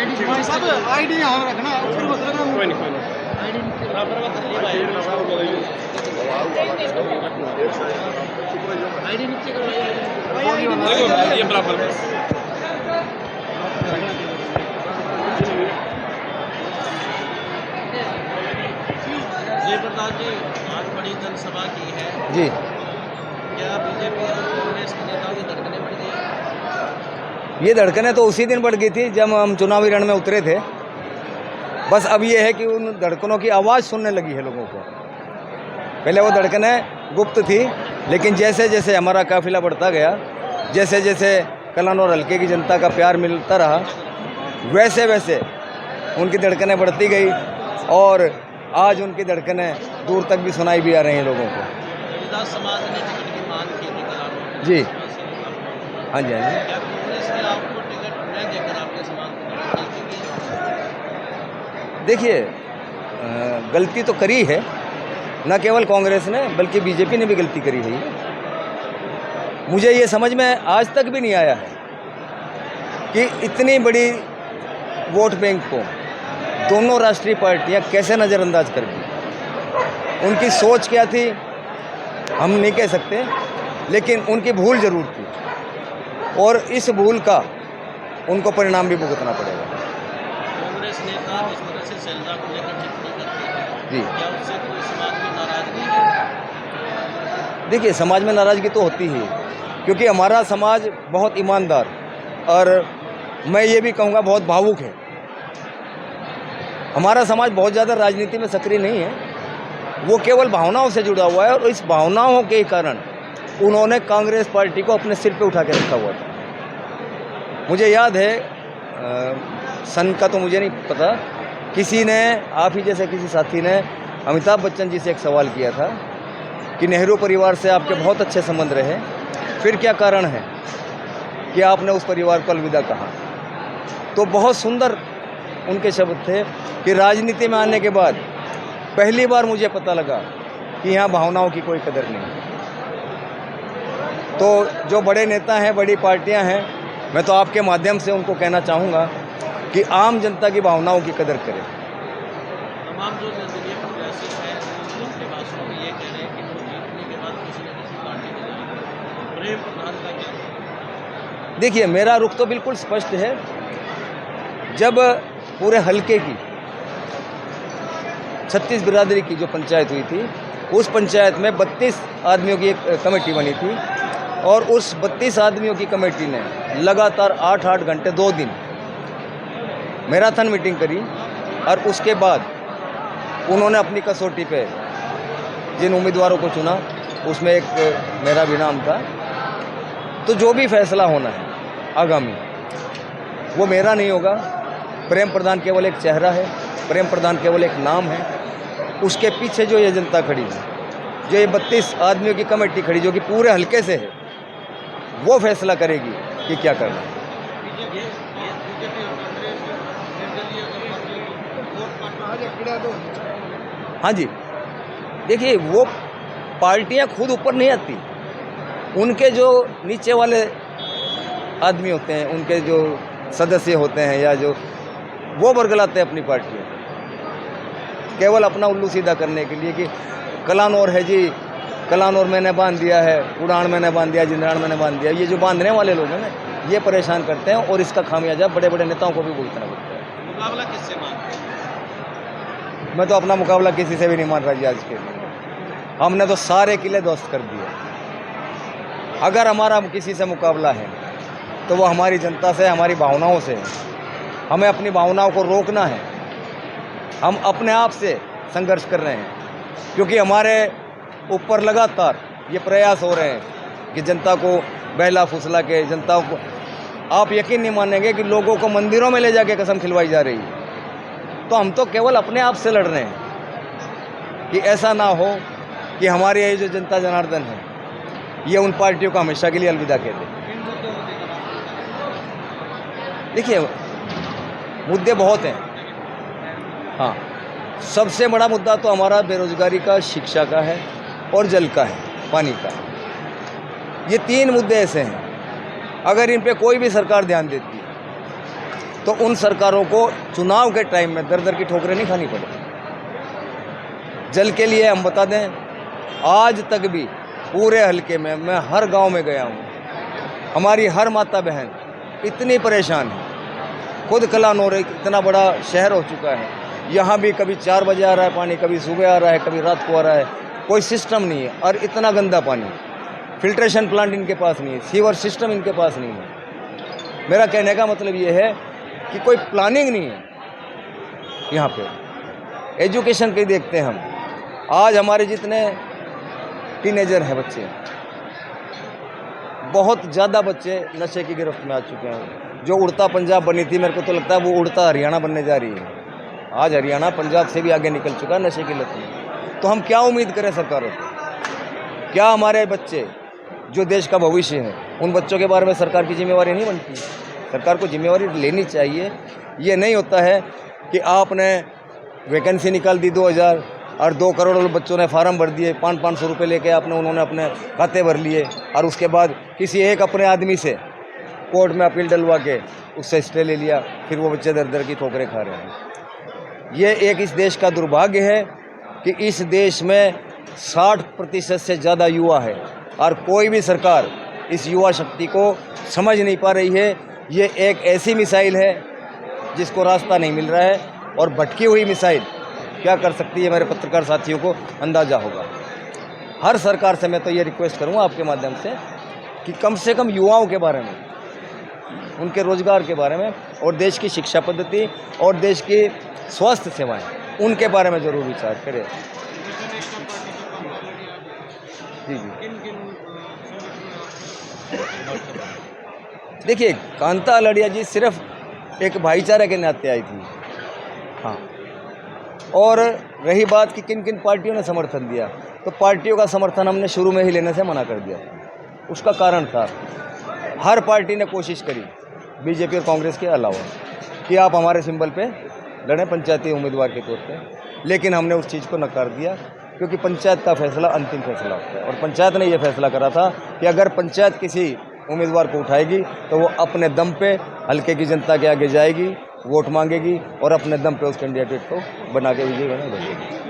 ID यहाँ रखना फिर बस रखना कोई नहीं आईडी बराबर में कर लिए आईडी नीचे करो भाई आईडी देखो ये बराबर में जय प्रताप जी, आज बड़ी जनसभा की है जी। क्या बीजेपी और कांग्रेस के नेताओं की धड़कनें बढ़ गई? ये धड़कनें तो उसी दिन बढ़ गई थी जब हम चुनावी रण में उतरे थे। बस अब ये है कि उन धड़कनों की आवाज़ सुनने लगी है लोगों को। पहले वो धड़कनें गुप्त थी, लेकिन जैसे जैसे हमारा काफिला बढ़ता गया, जैसे जैसे कलान और हल्के की जनता का प्यार मिलता रहा, वैसे वैसे उनकी धड़कनें बढ़ती गई और आज उनकी धड़कनें दूर तक भी सुनाई भी आ रही हैं लोगों को। रविदास समाज ने टिकट की मांग की थी कलाम जी हाँ जी, हाँ जी। क्या कांग्रेस ने आपको टिकट न देकर आपके समाज को गलती की? देखिए, गलती तो करी है, न केवल कांग्रेस ने बल्कि बीजेपी ने भी गलती करी है। मुझे ये समझ में आज तक भी नहीं आया है कि इतनी बड़ी वोट बैंक को दोनों राष्ट्रीय पार्टियां कैसे नज़रअंदाज कर दी। उनकी सोच क्या थी हम नहीं कह सकते, लेकिन उनकी भूल ज़रूर थी और इस भूल का उनको परिणाम भी भुगतना पड़ेगा। कांग्रेस नेता इस तरह से शैलजा को लेकर टिप्पणी करते हैं, जी। क्या उससे कोई समाज में नाराजगी है? देखिए, समाज में नाराज़गी तो होती ही है, क्योंकि हमारा समाज बहुत ईमानदार और मैं ये भी कहूँगा बहुत भावुक है। हमारा समाज बहुत ज़्यादा राजनीति में सक्रिय नहीं है, वो केवल भावनाओं से जुड़ा हुआ है और इस भावनाओं के कारण उन्होंने कांग्रेस पार्टी को अपने सिर पे उठा के रखा हुआ था। मुझे याद है, सन का तो मुझे नहीं पता, किसी ने, आप ही जैसे किसी साथी ने अमिताभ बच्चन जी से एक सवाल किया था कि नेहरू परिवार से आपके बहुत अच्छे संबंध रहे, फिर क्या कारण है कि आपने उस परिवार को अलविदा कहा। तो बहुत सुंदर उनके शब्द थे कि राजनीति में आने के बाद पहली बार मुझे पता लगा कि यहाँ भावनाओं की कोई कदर नहीं। तो जो बड़े नेता हैं, बड़ी पार्टियां हैं, मैं तो आपके माध्यम से उनको कहना चाहूँगा कि आम जनता की भावनाओं की कदर करें। तमाम जो निर्दलीय प्रत्याशी हैं उनके भाषणों में ये कह रहे हैं कि वो जीतने के बाद किसी न किसी पार्टी में जाएंगे। प्रेम प्रधान का क्या? देखिए, मेरा रुख तो बिल्कुल स्पष्ट है। जब पूरे हलके की 36 बिरादरी की जो पंचायत हुई थी, उस पंचायत में 32 आदमियों की एक कमेटी बनी थी और उस 32 आदमियों की कमेटी ने लगातार 8-8 घंटे 2 दिन मैराथन मीटिंग करी और उसके बाद उन्होंने अपनी कसौटी पे जिन उम्मीदवारों को चुना, उसमें एक मेरा भी नाम था। तो जो भी फैसला होना है आगामी, वो मेरा नहीं होगा। प्रेम प्रधान केवल एक चेहरा है, प्रेम प्रधान केवल एक नाम है। उसके पीछे जो ये जनता खड़ी है, जो ये 32 आदमियों की कमेटी खड़ी, जो कि पूरे हलके से है, वो फैसला करेगी कि क्या करना है। हाँ जी, देखिए, वो पार्टियां खुद ऊपर नहीं आती, उनके जो नीचे वाले आदमी होते हैं, उनके जो सदस्य होते हैं या जो वो बरगलाते हैं अपनी पार्टियों, केवल अपना उल्लू सीधा करने के लिए कि कलान और है जी, कलान और मैंने बांध दिया है, उड़ान मैंने बांध दिया, जिंदरान मैंने बांध दिया। ये जो बांधने वाले लोग हैं ना, ये परेशान करते हैं और इसका खामियाजा बड़े बड़े नेताओं को भी भुगतना पड़ता है। मुकाबला किससे मानते हैं? मैं तो अपना मुकाबला किसी से भी नहीं मान रहा जी। आज के हमने तो सारे किले ध्वस्त कर दिए। अगर हमारा किसी से मुकाबला है तो वो हमारी जनता से, हमारी भावनाओं से है। हमें अपनी भावनाओं को रोकना है। हम अपने आप से संघर्ष कर रहे हैं, क्योंकि हमारे ऊपर लगातार ये प्रयास हो रहे हैं कि जनता को बहला फुसला के, जनता को, आप यकीन नहीं मानेंगे कि लोगों को मंदिरों में ले जाके कसम खिलवाई जा रही है। तो हम तो केवल अपने आप से लड़ रहे हैं कि ऐसा ना हो कि हमारे ये जो जनता जनार्दन है, ये उन पार्टियों को हमेशा के लिए अलविदा कह दे। देखिए, मुद्दे बहुत हैं। हाँ, सबसे बड़ा मुद्दा तो हमारा बेरोजगारी का, शिक्षा का है और जल का है, पानी का। ये 3 मुद्दे ऐसे हैं, अगर इन पे कोई भी सरकार ध्यान देती है तो उन सरकारों को चुनाव के टाइम में दर दर की ठोकरें नहीं खानी पड़े। जल के लिए हम बता दें, आज तक भी पूरे हलके में मैं हर गांव में गया हूं, हमारी हर माता बहन इतनी परेशान है। खुद कलानौर इतना बड़ा शहर हो चुका है, यहाँ भी कभी 4 बजे आ रहा है पानी, कभी सुबह आ रहा है, कभी रात को आ रहा है, कोई सिस्टम नहीं है। और इतना गंदा पानी, फिल्ट्रेशन प्लांट इनके पास नहीं है, सीवर सिस्टम इनके पास नहीं है। मेरा कहने का मतलब ये है कि कोई प्लानिंग नहीं है यहाँ पे। एजुकेशन की देखते हैं हम, आज हमारे जितने टीनेजर हैं बच्चे, बहुत ज़्यादा बच्चे नशे की गिरफ्त में आ चुके हैं। जो उड़ता पंजाब बनी थी, मेरे को तो लगता है वो उड़ता हरियाणा बनने जा रही है। आज हरियाणा पंजाब से भी आगे निकल चुका नशे की लत में। तो हम क्या उम्मीद करें सरकारों से? क्या हमारे बच्चे जो देश का भविष्य है, उन बच्चों के बारे में सरकार की जिम्मेवारी नहीं बनती? सरकार को जिम्मेवारी लेनी चाहिए। ये नहीं होता है कि आपने वैकेंसी निकाल दी 2000 और 2 करोड़ बच्चों ने फार्म भर दिए, 500-500 रुपये लेके उन्होंने अपने खाते भर लिए, और उसके बाद किसी एक अपने आदमी से कोर्ट में अपील डलवा के उससे स्टे ले लिया, फिर वो बच्चे दर दर की ठोकरें खा रहे हैं। ये एक इस देश का दुर्भाग्य है कि इस देश में 60% से ज़्यादा युवा है, और कोई भी सरकार इस युवा शक्ति को समझ नहीं पा रही है। ये एक ऐसी मिसाइल है जिसको रास्ता नहीं मिल रहा है, और भटकी हुई मिसाइल क्या कर सकती है मेरे पत्रकार साथियों को अंदाज़ा होगा। हर सरकार से मैं तो ये रिक्वेस्ट करूँगा आपके माध्यम से कि कम से कम युवाओं के बारे में, उनके रोजगार के बारे में, और देश की शिक्षा पद्धति और देश की स्वास्थ्य सेवाएं, उनके बारे में ज़रूर विचार करें। जी जी, देखिए, कांता आलड़िया जी सिर्फ एक भाईचारे के नाते आई थी। हाँ, और रही बात कि किन किन पार्टियों ने समर्थन दिया, तो पार्टियों का समर्थन हमने शुरू में ही लेने से मना कर दिया था। उसका कारण था, हर पार्टी ने कोशिश करी, बीजेपी और कांग्रेस के अलावा, कि आप हमारे सिंबल पे लड़ें पंचायती उम्मीदवार के तौर पे, लेकिन हमने उस चीज़ को नकार दिया, क्योंकि पंचायत का फैसला अंतिम फैसला होता है। और पंचायत ने यह फैसला करा था कि अगर पंचायत किसी उम्मीदवार को उठाएगी तो वो अपने दम पे हल्के की जनता के आगे जाएगी, वोट मांगेगी और अपने दम पे उस कैंडिडेट को बना के विजयी बना देगी।